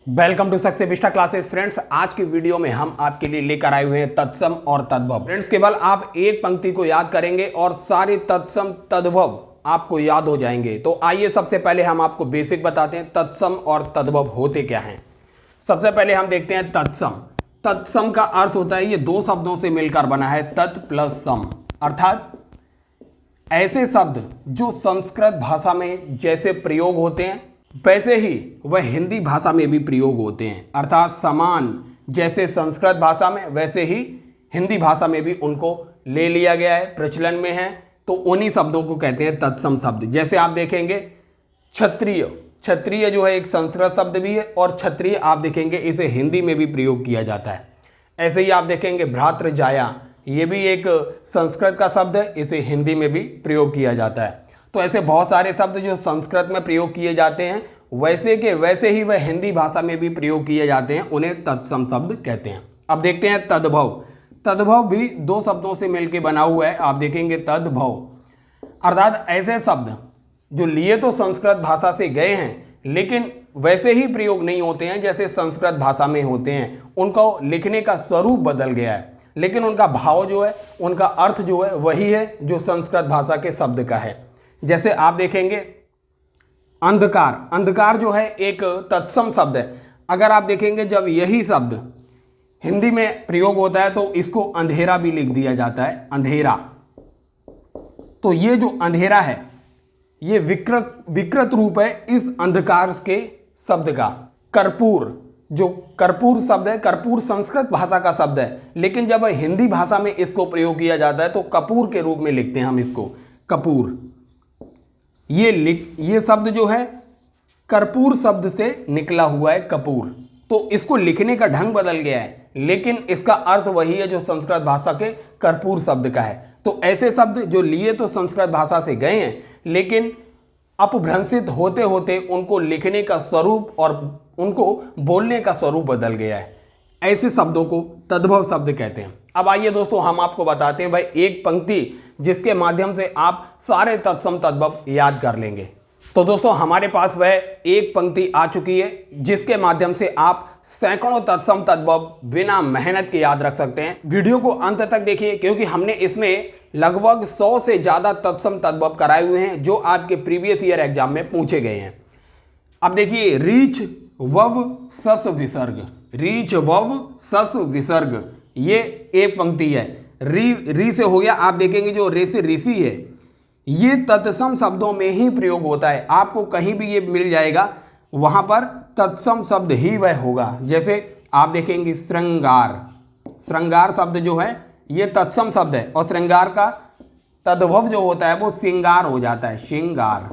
Welcome to Success Vista Classes. Friends, आज की video में हम आपके लिए लेकर आए हुए हैं तत्सम और तद्भव। फ्रेंड्स, केवल आप एक पंक्ति को याद करेंगे और सारे तत्सम तद्भव आपको याद हो जाएंगे। तो आइए सबसे पहले हम आपको बेसिक बताते हैं तत्सम और तद्भव होते क्या हैं। सबसे पहले हम देखते हैं तत्सम। तत्सम का अर्थ होता है, ये दो शब्दों से मिलकर बना है, तत् प्लस सम, अर्थात ऐसे शब्द जो संस्कृत भाषा में जैसे प्रयोग होते हैं वैसे ही वह हिंदी भाषा में भी प्रयोग होते हैं, अर्थात समान जैसे संस्कृत भाषा में वैसे ही हिंदी भाषा में भी उनको ले लिया गया है, प्रचलन में है। तो उन्हीं शब्दों को कहते हैं तत्सम शब्द। जैसे आप देखेंगे क्षत्रिय, क्षत्रिय जो है एक संस्कृत शब्द भी है और क्षत्रिय आप देखेंगे इसे हिंदी में भी प्रयोग किया जाता है। ऐसे ही आप देखेंगे भ्रातृजाया, ये भी एक संस्कृत का शब्द है, इसे हिंदी में भी प्रयोग किया जाता है। तो ऐसे बहुत सारे शब्द जो संस्कृत में प्रयोग किए जाते हैं वैसे के वैसे ही वह हिंदी भाषा में भी प्रयोग किए जाते हैं, उन्हें तत्सम शब्द कहते हैं। अब देखते हैं तद्भव। तद्भव भी दो शब्दों से मिलकर बना हुआ है। आप देखेंगे तद्भव अर्थात ऐसे शब्द जो लिए तो संस्कृत भाषा से गए हैं लेकिन वैसे ही प्रयोग नहीं होते हैं जैसे संस्कृत भाषा में होते हैं। उनको लिखने का स्वरूप बदल गया है लेकिन उनका भाव जो है, उनका अर्थ जो है वही है जो संस्कृत भाषा के शब्द का है। जैसे आप देखेंगे अंधकार, अंधकार जो है एक तत्सम शब्द है। अगर आप देखेंगे जब यही शब्द हिंदी में प्रयोग होता है तो इसको अंधेरा भी लिख दिया जाता है, अंधेरा। तो ये जो अंधेरा है ये विकृत रूप है इस अंधकार के शब्द का। कर्पूर, जो कर्पूर शब्द है, कर्पूर संस्कृत भाषा का शब्द है लेकिन जब हिंदी भाषा में इसको प्रयोग किया जाता है तो कपूर के रूप में लिखते हैं हम इसको, कपूर। ये शब्द जो है कर्पूर शब्द से निकला हुआ है, कपूर। तो इसको लिखने का ढंग बदल गया है लेकिन इसका अर्थ वही है जो संस्कृत भाषा के कर्पूर शब्द का है। तो ऐसे शब्द जो लिए तो संस्कृत भाषा से गए हैं लेकिन अपभ्रंशित होते होते उनको लिखने का स्वरूप और उनको बोलने का स्वरूप बदल गया है, ऐसे शब्दों को तद्भव शब्द कहते हैं। अब आइए दोस्तों हम आपको बताते हैं भाई एक पंक्ति जिसके माध्यम से आप सारे तत्सम तद्भव याद कर लेंगे। तो दोस्तों हमारे पास वह एक पंक्ति आ चुकी है जिसके माध्यम से आप सैकड़ों तत्सम तद्भव बिना मेहनत के याद रख सकते हैं। वीडियो को अंत तक देखिए क्योंकि हमने इसमें लगभग 100 से ज्यादा तत्सम तद्भव कराए हुए हैं जो आपके प्रीवियस ईयर एग्जाम में पूछे गए हैं। अब देखिए रीच वव सस विसर्ग, रीच वव सस विसर्ग, ये एक पंक्ति है। री से हो गया, आप देखेंगे जो रे से ऋषि है ये तत्सम शब्दों में ही प्रयोग होता है। आपको कहीं भी ये मिल जाएगा वहां पर तत्सम शब्द ही वह होगा। जैसे आप देखेंगे श्रृंगार, श्रृंगार शब्द जो है ये तत्सम शब्द है और श्रृंगार का तद्भव जो होता है वो श्रृंगार हो जाता है, श्रृंगार।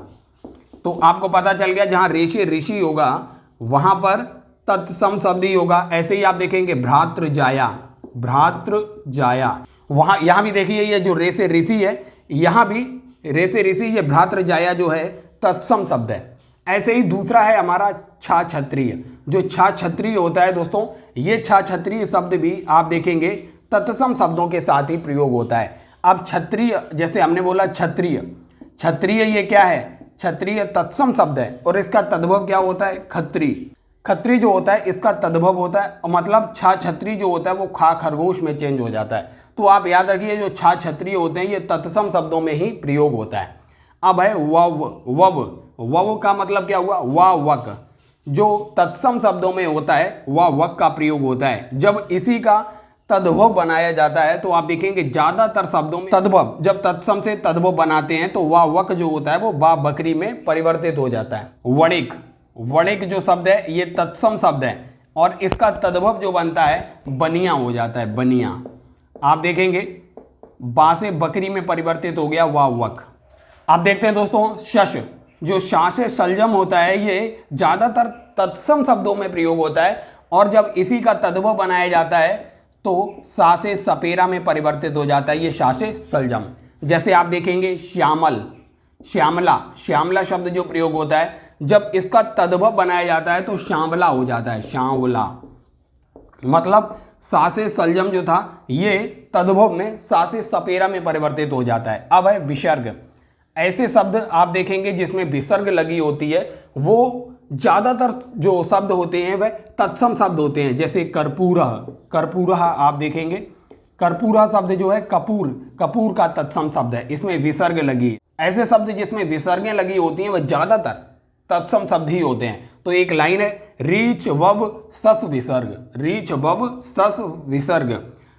तो आपको पता चल गया जहां ऋषि ऋषि होगा वहां पर तत्सम शब्द ही होगा। ऐसे ही आप देखेंगे भ्रातृजाया, भ्रातृजाया, वहां यहां भी देखिए ये जो रे से ऋषि है यहां भी रे से ऋषि, ये भ्रातृजाया जो है तत्सम शब्द है। ऐसे ही दूसरा है हमारा छा क्षत्रिय। जो छा क्षत्रिय होता है दोस्तों, ये छा क्षत्रिय शब्द भी आप देखेंगे तत्सम शब्दों के साथ ही प्रयोग होता है। अब क्षत्रिय, जैसे हमने बोला क्षत्रिय, क्षत्रिय ये क्या है, क्षत्रिय तत्सम शब्द है और इसका तद्भव क्या होता है, खत्री। खत्री जो होता है इसका तद्भव होता है और मतलब छा छत्री जो होता है वो खा खरगोश में चेंज हो जाता है। तो आप याद रखिए जो छा क्षत्रिय होते हैं ये तत्सम शब्दों में ही प्रयोग होता है। अब है वव, वव, वव का मतलब क्या हुआ, वा वक, जो तत्सम शब्दों में होता है वा वक का प्रयोग होता है। जब इसी का तद्भव बनाया जाता है तो आप देखेंगे ज्यादातर शब्दों में तद्भव, जब तत्सम से तद्भव बनाते हैं तो वा वक जो होता है वो बा बकरी में परिवर्तित हो जाता है। वणिक, वणिक जो शब्द है ये तत्सम शब्द है और इसका तद्भव जो बनता है बनिया हो जाता है, बनिया। आप देखेंगे बा से बकरी में परिवर्तित हो गया वावक। आप देखते हैं दोस्तों शश, जो शा से सलजम होता है ये ज्यादातर तत्सम शब्दों में प्रयोग होता है और जब इसी का तद्भव बनाया जाता है तो सा से सपेरा में परिवर्तित हो जाता है, ये शा से सलजम। जैसे आप देखेंगे श्यामल, श्यामला, श्यामला शब्द जो प्रयोग होता है जब इसका तद्भव बनाया जाता है तो श्यामला हो जाता है, श्यामला। मतलब सा से सलजम जो था ये तद्भव में सा से सपेरा में परिवर्तित हो जाता है। अब है विसर्ग, ऐसे शब्द आप देखेंगे जिसमें विसर्ग लगी होती है वो ज़्यादातर जो शब्द होते हैं वह तत्सम शब्द होते हैं। जैसे कर्पूरः, कर्पूरः आप देखेंगे, कर्पूरः शब्द जो है कपूर, कपूर का तत्सम शब्द है, इसमें विसर्ग लगी है। ऐसे शब्द जिसमें विसर्गें लगी होती हैं वह ज़्यादातर तत्सम शब्द ही होते हैं। तो एक लाइन है, रीच वव सस विसर्ग, रीच वव सस विसर्ग।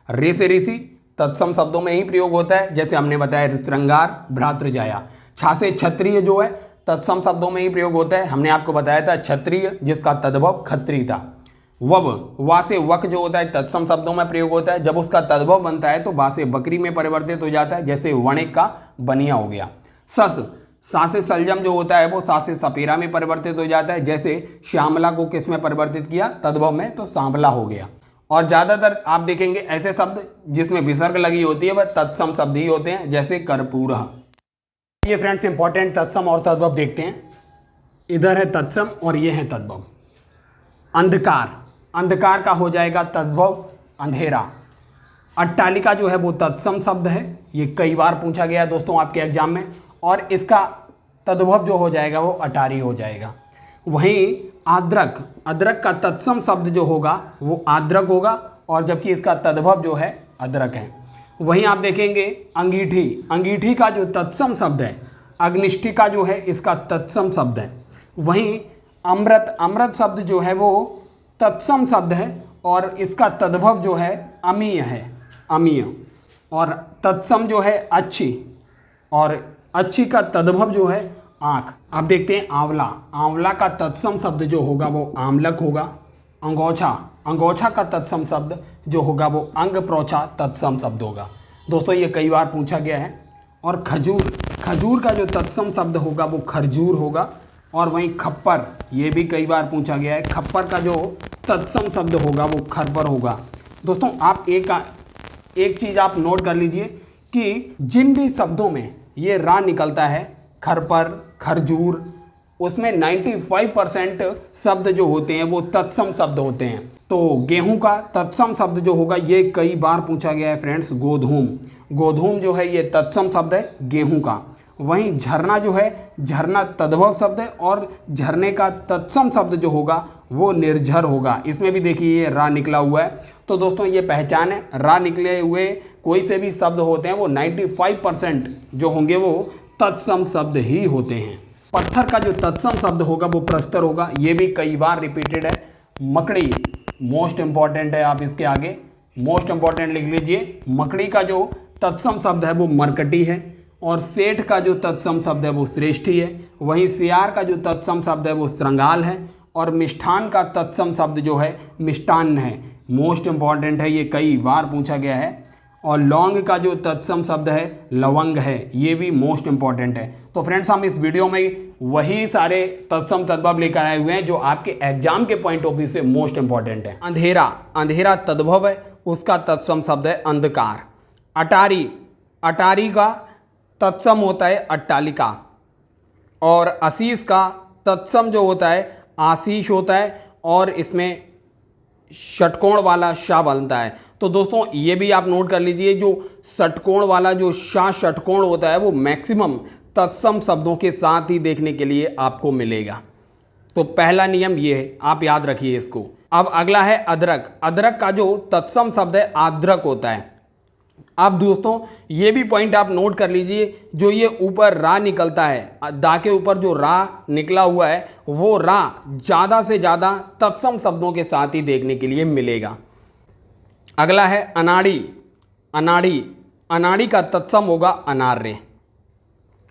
रे से ऋषि तत्सम शब्दों में ही प्रयोग होता है, जैसे हमने बताया श्रृंगार भ्रातृजाया। छा से क्षत्रिय जो है तत्सम शब्दों में ही प्रयोग होता है, हमने आपको बताया था क्षत्रिय जिसका तद्भव खत्री था। वव, वा से वक जो होता है तत्सम शब्दों में प्रयोग होता है, जब उसका तद्भव बनता है तो वा से बकरी में परिवर्तित हो जाता है, जैसे वणिक का बनिया हो गया। सस, सा से सलजम जो होता है वो सा से सपेरा में परिवर्तित हो जाता है, जैसे श्यामला को किस में परिवर्तित किया तद्भव में, तो सांवला हो गया। और ज़्यादातर आप देखेंगे ऐसे शब्द जिसमें विसर्ग लगी होती है वह तत्सम शब्द ही होते हैं, जैसे कर्पूरः। ये फ्रेंड्स इंपॉर्टेंट तत्सम और तद्भव देखते हैं। इधर है तत्सम और ये है तद्भव। अंधकार, अंधकार का हो जाएगा तद्भव अंधेरा। अट्टालिका जो है वो तत्सम शब्द है, ये कई बार पूछा गया है दोस्तों आपके एग्जाम में, और इसका तद्भव जो हो जाएगा वो अटारी हो जाएगा। वहीं आद्रक, अदरक का तत्सम शब्द जो होगा वो आद्रक होगा, और जबकि इसका तद्भव जो है अदरक है। वहीं आप देखेंगे अंगीठी, अंगीठी का जो तत्सम शब्द है अग्निष्ठिका जो है इसका तत्सम शब्द है। वहीं अमृत, अमृत शब्द जो है वो तत्सम शब्द है और इसका तद्भव जो है अमीय है, अमीय। और तत्सम जो है अच्छी, और अच्छी का तद्भव जो है आँख। अब देखते हैं आंवला, आंवला का तत्सम शब्द जो होगा वो आमलक होगा। अंगोछा, अंगोछा का तत्सम शब्द जो होगा वो अंग प्रोछा तत्सम शब्द होगा। दोस्तों ये कई बार पूछा गया है। और खजूर, खजूर का जो तत्सम शब्द होगा वो खरजूर होगा। और वहीं खप्पर, ये भी कई बार पूछा गया है, खप्पर का जो तत्सम शब्द होगा वो खरपर होगा। दोस्तों आप एक चीज़ आप नोट कर लीजिए कि जिन भी शब्दों में ये रा निकलता है, खरपर, खरजूर, उसमें 95% शब्द जो होते हैं वो तत्सम शब्द होते हैं। तो गेहूं का तत्सम शब्द जो होगा ये कई बार पूछा गया है फ्रेंड्स, गोधूम, गोधूम जो है ये तत्सम शब्द है गेहूं का। वहीं झरना जो है, झरना तद्भव शब्द है, और झरने का तत्सम शब्द जो होगा वो निर्झर होगा। इसमें भी देखिए ये रा निकला हुआ है। तो दोस्तों ये पहचान है, रा निकले हुए कोई से भी शब्द होते हैं वो 95% जो होंगे वो तत्सम शब्द ही होते हैं। पत्थर का जो तत्सम शब्द होगा वो प्रस्तर होगा, ये भी कई बार रिपीटेड है। मकड़ी मोस्ट इंपॉर्टेंट है, आप इसके आगे मोस्ट इंपॉर्टेंट लिख लीजिए। मकड़ी का जो तत्सम शब्द है वो मरकटी है, और सेठ का जो तत्सम शब्द है वो श्रेष्ठी है। वहीं सियार का जो तत्सम शब्द है वो श्रृंगाल है, और मिष्ठान का तत्सम शब्द जो है मिष्टान्न है। मोस्ट इंपॉर्टेंट है, ये कई बार पूछा गया है। और लौंग का जो तत्सम शब्द है लवंग है, ये भी मोस्ट इंपॉर्टेंट है। तो फ्रेंड्स हम इस वीडियो में वही सारे तत्सम तद्भव लेकर आए हुए हैं जो आपके एग्जाम के पॉइंट ऑफ व्यू से मोस्ट इंपॉर्टेंट है। अंधेरा, अंधेरा तद्भव है, उसका तत्सम शब्द है अंधकार। अटारी, अटारी का तत्सम होता है अट्टालिका। और आशीष का तत्सम जो होता है आशीष होता है, और इसमें षटकोण वाला शा बनता है। तो दोस्तों ये भी आप नोट कर लीजिए, जो षटकोण वाला जो शा षटकोण होता है वो मैक्सिमम तत्सम शब्दों के साथ ही देखने के लिए आपको मिलेगा। तो पहला नियम ये है, आप याद रखिए इसको। अब अगला है अदरक, अदरक का जो तत्सम शब्द है आद्रक होता है। अब दोस्तों ये भी पॉइंट आप नोट कर लीजिए, जो ये ऊपर रा निकलता है, दा के ऊपर जो रा निकला हुआ है वो रा ज़्यादा से ज़्यादा तत्सम शब्दों के साथ ही देखने के लिए मिलेगा। अगला है अनाड़ी, अनाड़ी, अनाड़ी का तत्सम होगा अनार्य।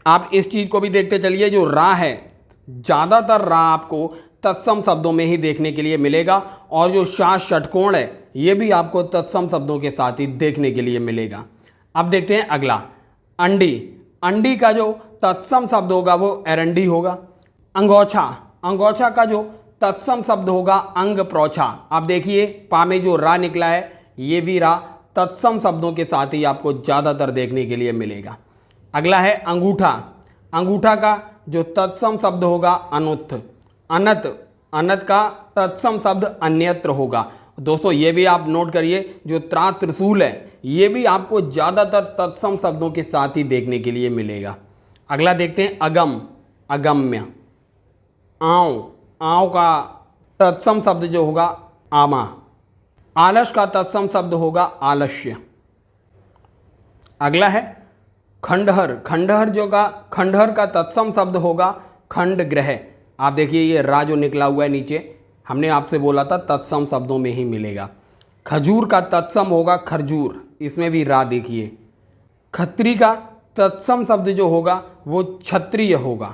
आप इस चीज़ को भी देखते चलिए, जो रा है ज़्यादातर रा आपको तत्सम शब्दों में ही देखने के लिए मिलेगा, और जो शा षटकोण है ये भी आपको तत्सम शब्दों के साथ ही देखने के लिए मिलेगा। अब देखते हैं अगला अंडी, अंडी का जो तत्सम शब्द होगा वो एरंडी होगा। अंगोछा, अंगोछा का जो तत्सम शब्द होगा अंग प्रोछा। आप देखिए पा में जो रा निकला है ये भी रा तत्सम शब्दों के साथ ही आपको ज़्यादातर देखने के लिए मिलेगा। अगला है अंगूठा, अंगूठा का जो तत्सम शब्द होगा अनुत्थ। अनत, अनत का तत्सम शब्द अन्यत्र होगा। दोस्तों ये भी आप नोट करिए, जो त्रिशूल है ये भी आपको ज़्यादातर तत्सम शब्दों के साथ ही देखने के लिए मिलेगा। अगला देखते हैं अगम, अगम्य। आँव, आव का तत्सम शब्द जो होगा आमा। आलस का तत्सम शब्द होगा आलस्य। अगला है खंडहर। खंडहर का तत्सम शब्द होगा खंडग्रह। आप देखिए ये रा जो निकला हुआ है नीचे, हमने आपसे बोला था तत्सम शब्दों में ही मिलेगा। खजूर का तत्सम होगा खरजूर, इसमें भी रा देखिए। खत्री का तत्सम शब्द जो होगा वो क्षत्रिय होगा।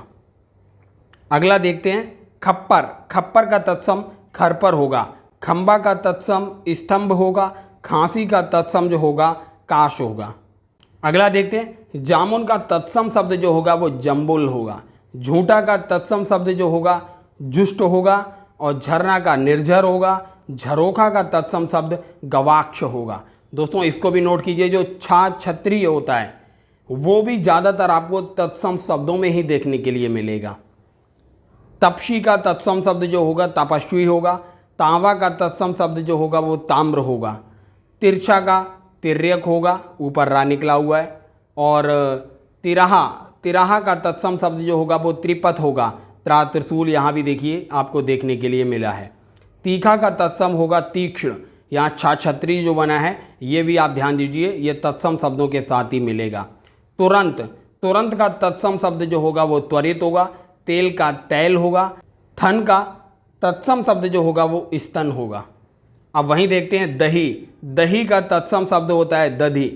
अगला देखते हैं खप्पर का तत्सम खरपर होगा। खंबा का तत्सम स्तंभ होगा। खांसी का तत्सम जो होगा काश होगा। अगला देखते हैं जामुन का तत्सम शब्द जो होगा वो जम्बुल होगा। झूठा का तत्सम शब्द जो होगा जुष्ट होगा। और झरना का निर्झर होगा। झरोखा का तत्सम शब्द गवाक्ष होगा। दोस्तों इसको भी नोट कीजिए, जो क्षत्रिय होता है वो भी ज़्यादातर आपको तत्सम शब्दों में ही देखने के लिए मिलेगा। तपसी का तत्सम शब्द जो होगा तपस्वी होगा। तांबा का तत्सम शब्द जो होगा वो ताम्र होगा। तिरछा का तिर्यक होगा, ऊपर रा निकला हुआ है। और तिराहा का तत्सम शब्द जो होगा वो त्रिपथ होगा। त्रिशूल यहाँ भी देखिए आपको देखने के लिए मिला है। तीखा का तत्सम होगा तीक्ष्ण। यहाँ क्षत्रिय जो बना है ये भी आप ध्यान दीजिए, ये तत्सम शब्दों के साथ ही मिलेगा। तुरंत का तत्सम शब्द जो होगा वो त्वरित होगा। तेल का तैल होगा। थन का तत्सम शब्द जो होगा वो स्तन होगा। अब वहीं देखते हैं दही का तत्सम शब्द होता है दधि।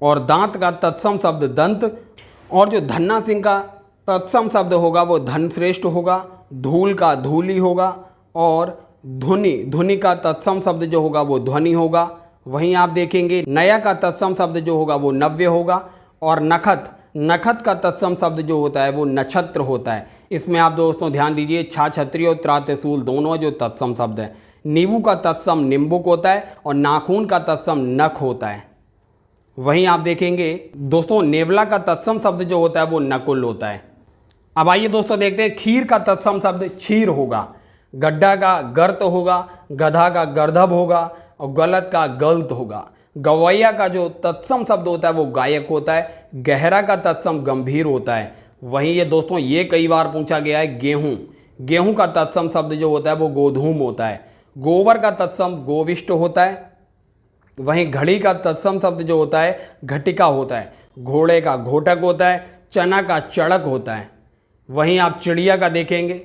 और दांत का तत्सम शब्द दंत। और जो धन्ना सिंह का तत्सम शब्द होगा वो धनश्रेष्ठ होगा। धूल का धूली होगा। और धुनि का तत्सम शब्द जो होगा वो ध्वनि होगा। वहीं आप देखेंगे नया का तत्सम शब्द जो होगा वो नव्य होगा। और नखत का तत्सम शब्द जो होता है वो नक्षत्र होता है। इसमें आप दोस्तों ध्यान दीजिए क्षत्रिय और त्रिशूल दोनों जो तत्सम शब्द है। नींबू का तत्सम निम्बुक होता है। और नाखून का तत्सम नख होता है। वहीं आप देखेंगे दोस्तों नेवला का तत्सम शब्द जो होता है वो नकुल होता है। अब आइए दोस्तों देखते हैं खीर का तत्सम शब्द क्षीर होगा। गड्ढा का गर्त होगा। गधा का गर्दभ होगा। और गलत का गलत होगा। गवैया का जो तत्सम शब्द होता है वो गायक होता है। गहरा का तत्सम गंभीर होता है। वहीं ये दोस्तों ये कई बार पूछा गया है गेहूं का तत्सम शब्द जो होता है वो गोधूम होता है। गोबर का तत्सम गोविष्ट होता है। वहीं घड़ी का तत्सम शब्द जो होता है घटिका होता है। घोड़े का घोटक होता है। चना का चड़क होता है। वहीं आप चिड़िया का देखेंगे,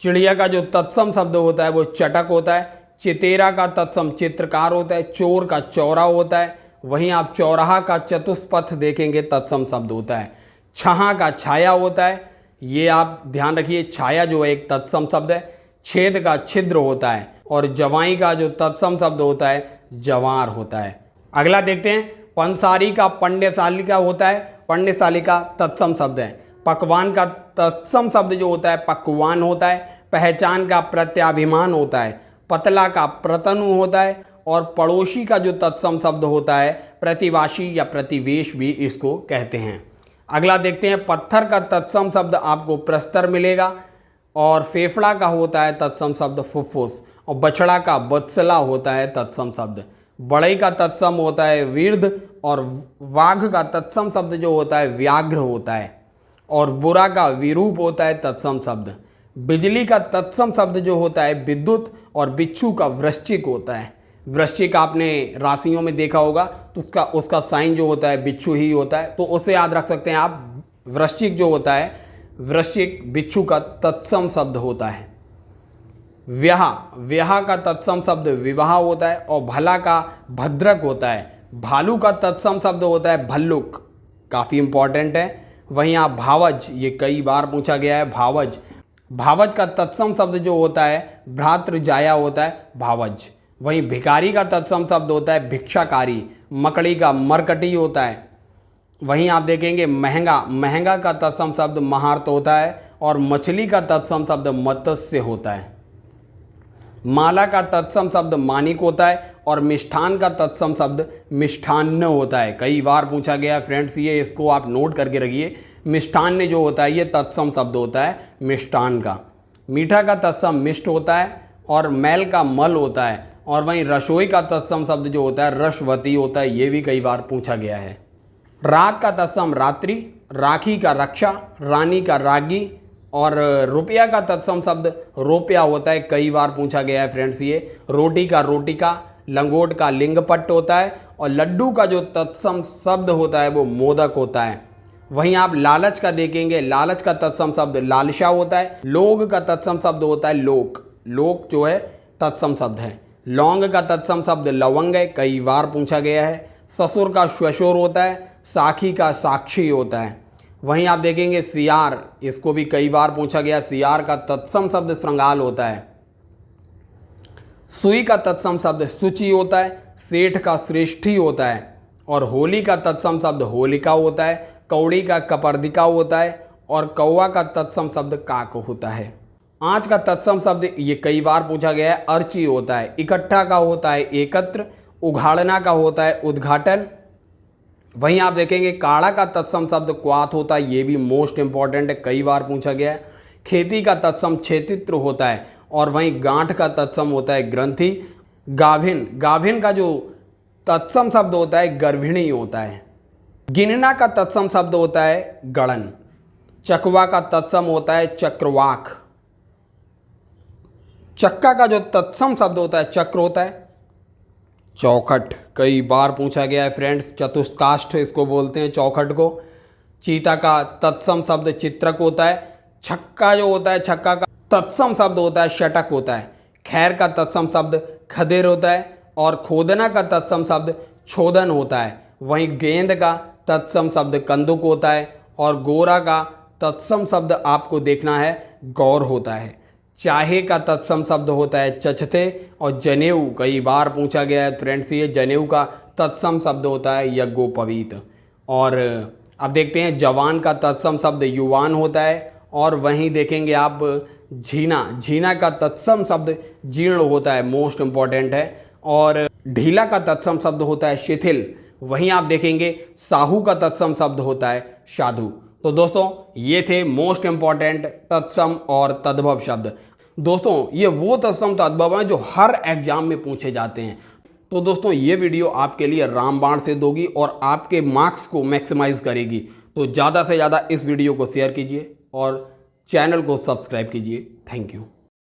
चिड़िया का जो तत्सम शब्द होता है वो चटक होता है। चितेरा का तत्सम चित्रकार होता है। चोर का चौरा होता है। वहीं आप चौराहा का चतुष्पथ देखेंगे तत्सम शब्द होता है। छहा का छाया होता है। ये आप ध्यान रखिए छाया जो है एक तत्सम शब्द है। छेद का छिद्र होता है। और जवाई का जो तत्सम शब्द होता है जवार होता है। अगला देखते हैं पंसारी का पंड्यशाली का होता है। पंड्यशाली का तत्सम शब्द है। पकवान का तत्सम शब्द जो होता है पकवान होता है। पहचान का प्रत्याभिमान होता है। पतला का प्रतनु होता है। और पड़ोसी का जो तत्सम शब्द होता है प्रतिवासी या प्रतिवेश भी इसको कहते हैं। अगला देखते हैं पत्थर का तत्सम शब्द आपको प्रस्तर मिलेगा। और फेफड़ा का होता है तत्सम शब्द फुफ्फुस। और बछड़ा का बत्सला होता है तत्सम शब्द। बढ़ई का तत्सम होता है वीर्ध। और वाघ का तत्सम शब्द जो होता है व्याघ्र होता है। और बुरा का विरूप होता है तत्सम शब्द। बिजली का तत्सम शब्द जो होता है विद्युत। और बिच्छू का वृश्चिक होता है। वृश्चिक आपने राशियों में देखा होगा तो उसका साइन जो होता है बिच्छू ही होता है, तो उसे याद रख सकते हैं आप। वृश्चिक जो होता है वृश्चिक बिच्छू का तत्सम शब्द होता है। व्याह का तत्सम शब्द विवाह होता है। और भला का भद्रक होता है। भालू का तत्सम शब्द होता है भल्लुक, काफ़ी इंपॉर्टेंट है। वहीं आप भावज, ये कई बार पूछा गया है भावज का तत्सम शब्द जो होता है भ्रातृजाया होता है भावज। वहीं भिखारी का तत्सम शब्द होता है भिक्षाकारी। मकड़ी का मरकटी होता है। वहीं आप देखेंगे महंगा का तत्सम शब्द महार्त होता है। और मछली का तत्सम शब्द मत्स्य होता है। माला का तत्सम शब्द मानिक होता है। और मिष्ठान का तत्सम शब्द मिष्ठान्न होता है। कई बार पूछा गया है फ्रेंड्स, ये इसको आप नोट करके रखिए। मिष्ठान्न जो होता है ये तत्सम शब्द होता है मिष्ठान का। मीठा का तत्सम मिष्ट होता है। और मैल का मल होता है। और वहीं रसोई का तत्सम शब्द जो होता है रसवती होता है, ये भी कई बार पूछा गया है। रात का तत्सम रात्रि। राखी का रक्षा। रानी का रागी। और रुपया का तत्सम शब्द रुपया होता है, कई बार पूछा गया है फ्रेंड्स ये। रोटी का रोटिका, लंगोट का लिंगपट्ट होता है और लड्डू का जो तत्सम शब्द होता है वो मोदक होता है। वहीं आप लालच का देखेंगे, लालच का तत्सम शब्द लालसा होता है। लोग का तत्सम शब्द होता है लोक, लोक जो है तत्सम शब्द है। लौंग का तत्सम शब्द लवंग है, कई बार पूछा गया है। ससुर का श्वशुर होता है, साखी का साक्षी होता है। वहीं आप देखेंगे सियार, इसको भी कई बार पूछा गया। सियार का तत्सम शब्द श्रृंगाल होता है। सुई का तत्सम शब्द सुचि होता है। सेठ का श्रेष्ठी होता है और होली का तत्सम शब्द होलिका होता है। कौड़ी का कपर्दिका होता है और कौवा का तत्सम शब्द काक होता है। आँच का तत्सम शब्द ये कई बार पूछा गया है, अर्ची होता है। इकट्ठा का होता है एकत्र, उघाड़ना का होता है उद्घाटन। वहीं आप देखेंगे काड़ा का तत्सम शब्द क्वाथ होता है, ये भी मोस्ट इंपॉर्टेंट है, कई बार पूछा गया है। खेती का तत्सम क्षेत्र होता है और वहीं गांठ का तत्सम होता है ग्रंथि। गाभिन, गाभिन का जो तत्सम शब्द होता है गर्भिणी होता है। गिनना का तत्सम शब्द होता है गणन। चकवा का तत्सम होता है चक्रवाक। चक्का का जो तत्सम शब्द होता है चक्र होता है। चौखट, कई बार पूछा गया है फ्रेंड्स, चतुष्काष्ठ इसको बोलते हैं चौखट को। चीता का तत्सम शब्द चित्रक होता है। छक्का जो होता है, छक्का का तत्सम शब्द होता है षटक होता है। खैर का तत्सम शब्द खदेर होता है और खोदना का तत्सम शब्द छोदन होता है। वहीं गेंद का तत्सम शब्द कंदुक होता है और गोरा का तत्सम शब्द आपको देखना है गौर होता है। चाहे का तत्सम शब्द होता है चचते और जनेऊ कई बार पूछा गया है फ्रेंड्स, ये जनेऊ का तत्सम शब्द होता है यज्ञोपवीत। और अब देखते हैं जवान का तत्सम शब्द युवान होता है और वहीं देखेंगे आप झीना, झीना का तत्सम शब्द जीर्ण होता है, मोस्ट इंपॉर्टेंट है। और ढीला का तत्सम शब्द होता है शिथिल। वहीं आप देखेंगे साहू का तत्सम शब्द होता है साधु। तो दोस्तों ये थे मोस्ट इंपॉर्टेंट तत्सम और तद्भव शब्द। दोस्तों ये वो तत्सम तद्भव हैं जो हर एग्जाम में पूछे जाते हैं। तो दोस्तों ये वीडियो आपके लिए रामबाण सिद्ध होगी और आपके मार्क्स को मैक्सिमाइज करेगी। तो ज़्यादा से ज़्यादा इस वीडियो को शेयर कीजिए और चैनल को सब्सक्राइब कीजिए। Thank you.